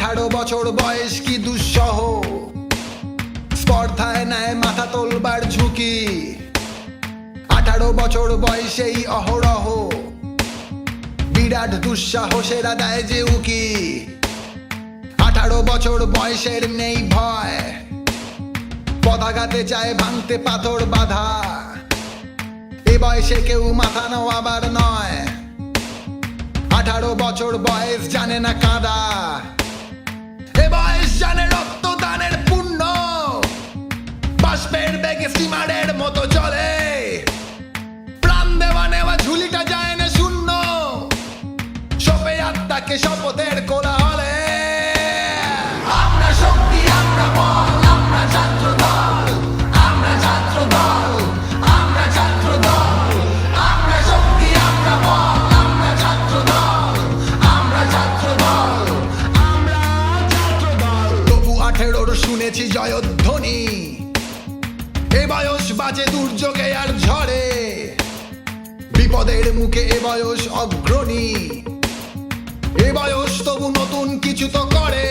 18 বছর বয়স কি দুঃসহ, স্পর্ধায় নেয় মাথা তোলবার ঝুঁকি। 18 বছর বয়সেই অহরহ বিরাট দুঃসাহসেরা দেয় যে উকি। 18 বছর বয়সের নেই ভয়, পদাঘাতে চায় ভাঙতে পাথর বাধা। এ বয়সে কেউ মাথা নোয়াবার নয়, 18 বছর বয়স জানে না কাঁদা। এ বয়স জানে রক্তদানের পুণ্য, বাষ্পের বেগে স্টিমারের মতো চলে। প্রাণ দেওয়া নেওয়া ঝুলিটা যায় না শূন্য, সপে আত্মাকে শপথের কোলাহলে। আমরা শক্তি, আমরা বল, আমরা ছাত্র দল, আমরা ছাত্র দল, আমরা ছাত্র দল। আমরা শক্তি, আমরা বল, আমরা ছাত্র দল, আমরা ছাত্র দল, আমরা ছাত্র দল। তবু 18 শুনেছি জয়ধ্বনি, এ বয়স বাজে দুর্যোগে আর ঝড়ে। বিপদের মুখে এ বয়স অগ্রণী, এ বয়স তবু নতুন কিছু তো করে।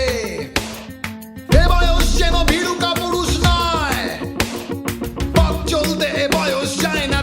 এ বয়স যেন ভীরুকা পুরুষ নয়, পথ চলতে এ বয়স যায় না